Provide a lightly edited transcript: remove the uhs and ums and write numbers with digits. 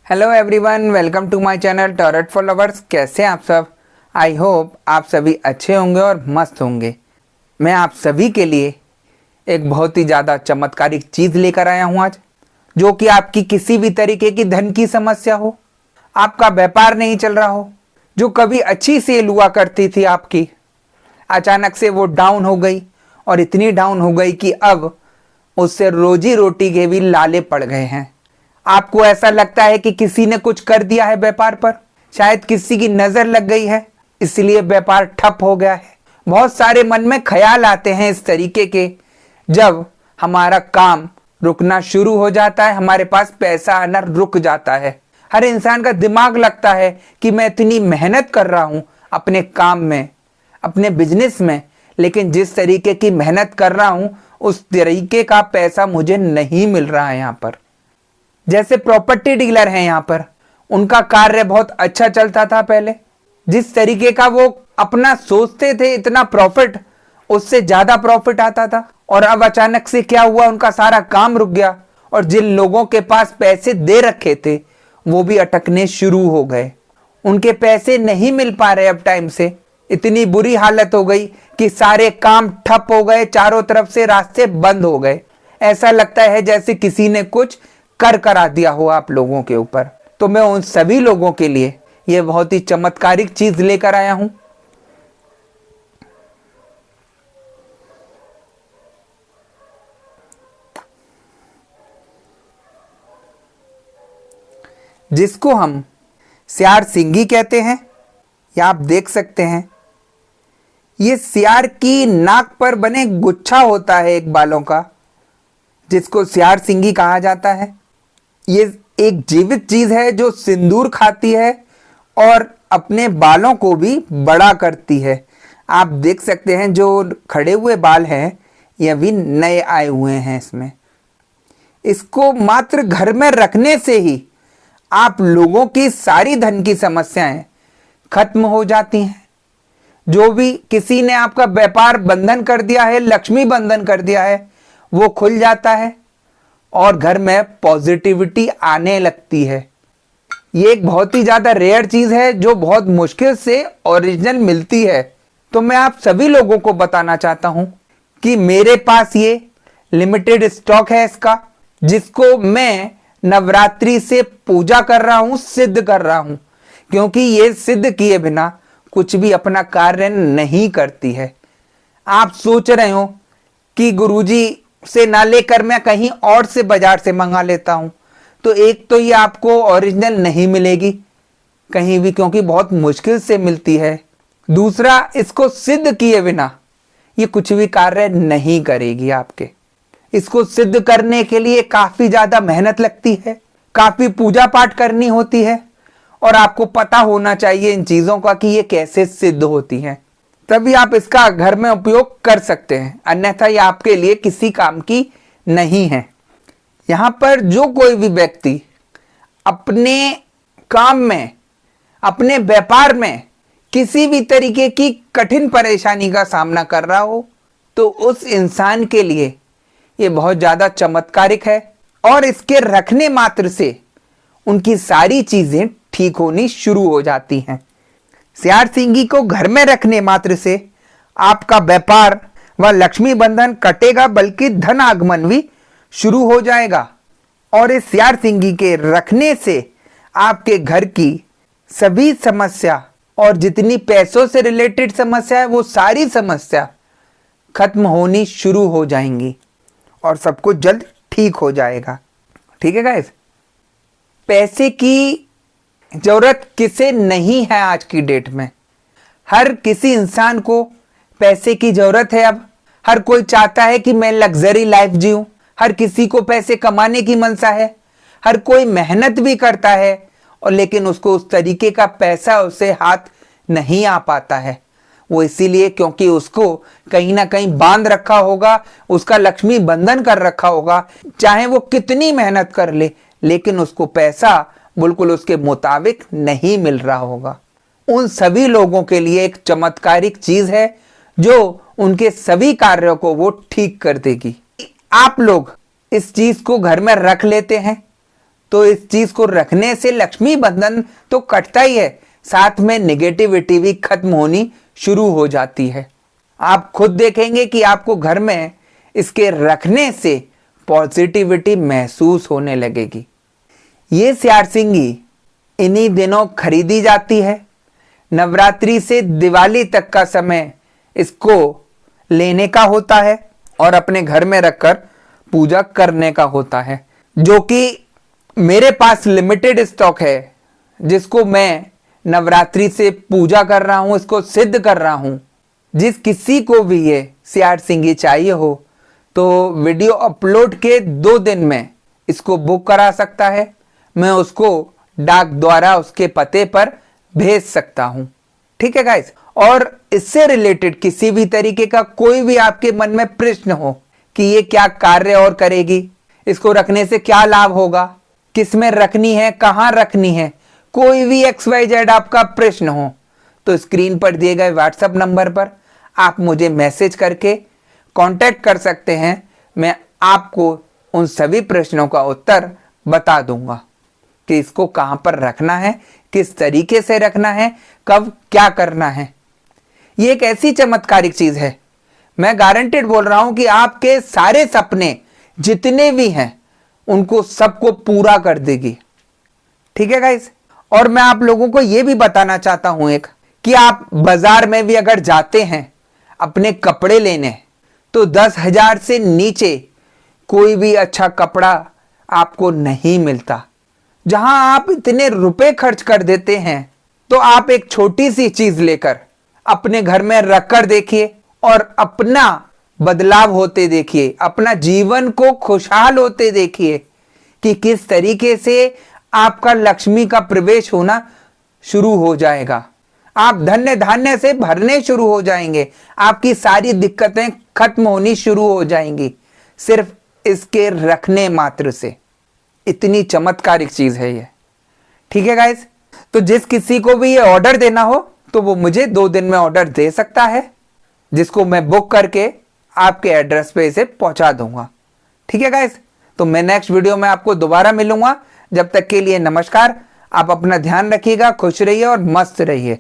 Hello everyone, welcome to my channel tarot for lovers. कैसे हैं आप सब? आई होप आप सभी अच्छे होंगे और मस्त होंगे। मैं आप सभी के लिए एक बहुत ही ज़्यादा चमत्कारिक चीज़ लेकर आया हूँ आज, जो कि आपकी किसी भी तरीके की धन की समस्या हो, आपका व्यापार नहीं चल रहा हो, जो कभी अच्छी सेल हुआ करती थी आपकी, अचानक से वो डाउन हो गई और इतनी डाउन हो गई कि अब उससे रोजी रोटी के भी लाले पड़ गए हैं। आपको ऐसा लगता है कि किसी ने कुछ कर दिया है व्यापार पर, शायद किसी की नजर लग गई है, इसलिए व्यापार ठप हो गया है। बहुत सारे मन में ख्याल आते हैं इस तरीके के, जब हमारा काम रुकना शुरू हो जाता है, हमारे पास पैसा आना रुक जाता है। हर इंसान का दिमाग लगता है कि मैं इतनी मेहनत कर रहा हूं अपने काम में, अपने बिजनेस में, लेकिन जिस तरीके की मेहनत कर रहा हूं उस तरीके का पैसा मुझे नहीं मिल रहा है। यहाँ पर जैसे प्रॉपर्टी डीलर हैं, यहाँ पर उनका कार्य बहुत अच्छा चलता था पहले, जिस तरीके का वो अपना सोचते थे इतना प्रॉफिट, उससे ज्यादा प्रॉफिट आता था। और अब अचानक से क्या हुआ, उनका सारा काम रुक गया और जिन लोगों के पास पैसे दे रखे थे वो भी अटकने शुरू हो गए। उनके पैसे नहीं मिल पा रहे अब टाइम से। इतनी बुरी हालत हो गई कि सारे काम ठप हो गए, चारों तरफ से रास्ते बंद हो गए। ऐसा लगता है जैसे किसी ने कुछ कर करा दिया हो आप लोगों के ऊपर। तो मैं उन सभी लोगों के लिए यह बहुत ही चमत्कारिक चीज लेकर आया हूं, जिसको हम सियार सिंगी कहते हैं। या आप देख सकते हैं, ये सियार की नाक पर बने गुच्छा होता है एक बालों का, जिसको सियार सिंगी कहा जाता है। ये एक जीवित चीज है जो सिंदूर खाती है और अपने बालों को भी बड़ा करती है। आप देख सकते हैं जो खड़े हुए बाल हैं ये अभी नए आए हुए हैं इसमें। इसको मात्र घर में रखने से ही आप लोगों की सारी धन की समस्याएं खत्म हो जाती हैं। जो भी किसी ने आपका व्यापार बंधन कर दिया है, लक्ष्मी बंधन कर दिया है, वो खुल जाता है और घर में पॉजिटिविटी आने लगती है। ये एक बहुत ही ज्यादा रेयर चीज है जो बहुत मुश्किल से ओरिजिनल मिलती है। तो मैं आप सभी लोगों को बताना चाहता हूं कि मेरे पास ये लिमिटेड स्टॉक है इसका, जिसको मैं नवरात्रि से पूजा कर रहा हूं, सिद्ध कर रहा हूं, क्योंकि ये सिद्ध किए बिना कुछ भी अपना कार्य नहीं करती है। आप सोच रहे हो कि गुरुजी से ना लेकर मैं कहीं और से बाजार से मंगा लेता हूं, तो एक तो ये आपको ओरिजिनल नहीं मिलेगी कहीं भी, क्योंकि बहुत मुश्किल से मिलती है। दूसरा, इसको सिद्ध किए बिना ये कुछ भी कार्य नहीं करेगी आपके। इसको सिद्ध करने के लिए काफी ज्यादा मेहनत लगती है, काफी पूजा पाठ करनी होती है, और आपको पता होना चाहिए इन चीजों का कि ये कैसे सिद्ध होती हैं। तभी आप इसका घर में उपयोग कर सकते हैं, अन्यथा ये आपके लिए किसी काम की नहीं है। यहां पर जो कोई भी व्यक्ति अपने काम में, अपने व्यापार में किसी भी तरीके की कठिन परेशानी का सामना कर रहा हो, तो उस इंसान के लिए ये बहुत ज्यादा चमत्कारिक है और इसके रखने मात्र से उनकी सारी चीजें ठीक होनी शुरू हो जाती हैं। सियार सिंगी को घर में रखने मात्र से आपका व्यापार व लक्ष्मी बंधन कटेगा, बल्कि धन आगमन भी शुरू हो जाएगा। और इस सियार सिंगी के रखने से आपके घर की सभी समस्या और जितनी पैसों से रिलेटेड समस्या है वो सारी समस्या खत्म होनी शुरू हो जाएंगी और सब कुछ जल्द ठीक हो जाएगा। ठीक है गाइस, पैसे की जरूरत किसे नहीं है आज की डेट में? हर किसी इंसान को पैसे की जरूरत है। अब हर कोई चाहता है कि मैं लग्जरी लाइफ जीऊं, हर किसी को पैसे कमाने की मनसा है, हर कोई मेहनत भी करता है, और लेकिन उसको उस तरीके का पैसा उसे हाथ नहीं आ पाता है। वो इसीलिए क्योंकि उसको कहीं ना कहीं बांध रखा होगा, उसका लक्ष्मी बंधन कर रखा होगा। चाहे वो कितनी मेहनत कर ले, लेकिन उसको पैसा बिल्कुल उसके मुताबिक नहीं मिल रहा होगा। उन सभी लोगों के लिए एक चमत्कारिक चीज है जो उनके सभी कार्यों को वो ठीक कर देगी। आप लोग इस चीज को घर में रख लेते हैं तो इस चीज को रखने से लक्ष्मी बंधन तो कटता ही है, साथ में नेगेटिविटी भी खत्म होनी शुरू हो जाती है। आप खुद देखेंगे कि आपको घर में इसके रखने से पॉजिटिविटी महसूस होने लगेगी। ये स्यारसिंगी इन्हीं दिनों खरीदी जाती है। नवरात्रि से दिवाली तक का समय इसको लेने का होता है और अपने घर में रखकर पूजा करने का होता है, जो कि मेरे पास लिमिटेड स्टॉक है, जिसको मैं नवरात्रि से पूजा कर रहा हूं, इसको सिद्ध कर रहा हूं। जिस किसी को भी ये स्यारसिंगी चाहिए हो तो वीडियो अपलोड के 2 दिन में इसको बुक करा सकता है। मैं उसको डाक द्वारा उसके पते पर भेज सकता हूं। ठीक है गाइस। और इससे रिलेटेड किसी भी तरीके का कोई भी आपके मन में प्रश्न हो कि ये क्या कार्य और करेगी, इसको रखने से क्या लाभ होगा, किस में रखनी है, कहां रखनी है, कोई भी XYZ आपका प्रश्न हो तो स्क्रीन पर दिए गए व्हाट्सएप नंबर पर आप मुझे मैसेज करके कांटेक्ट कर सकते हैं। मैं आपको उन सभी प्रश्नों का उत्तर बता दूंगा कि इसको कहां पर रखना है, किस तरीके से रखना है, कब क्या करना है। ये एक ऐसी चमत्कारिक चीज है, मैं गारंटेड बोल रहा हूं कि आपके सारे सपने जितने भी हैं उनको सबको पूरा कर देगी। ठीक है गाइस। और मैं आप लोगों को यह भी बताना चाहता हूं एक कि आप बाजार में भी अगर जाते हैं अपने कपड़े लेने तो 10,000 से नीचे कोई भी अच्छा कपड़ा आपको नहीं मिलता। जहां आप इतने रुपए खर्च कर देते हैं तो आप एक छोटी सी चीज लेकर अपने घर में रखकर देखिए और अपना बदलाव होते देखिए, अपना जीवन को खुशहाल होते देखिए कि किस तरीके से आपका लक्ष्मी का प्रवेश होना शुरू हो जाएगा। आप धन्य धान्य से भरने शुरू हो जाएंगे, आपकी सारी दिक्कतें खत्म होनी शुरू हो जाएंगी सिर्फ इसके रखने मात्र से। इतनी चमत्कारिक चीज है ये। ठीक है गाइस। तो जिस किसी को भी ये ऑर्डर देना हो तो वो मुझे 2 दिन में ऑर्डर दे सकता है, जिसको मैं बुक करके आपके एड्रेस पे इसे पहुंचा दूंगा। ठीक है गाइस। तो मैं नेक्स्ट वीडियो में आपको दोबारा मिलूंगा। जब तक के लिए नमस्कार। आप अपना ध्यान रखिएगा, खुश रहिए और मस्त रहिए।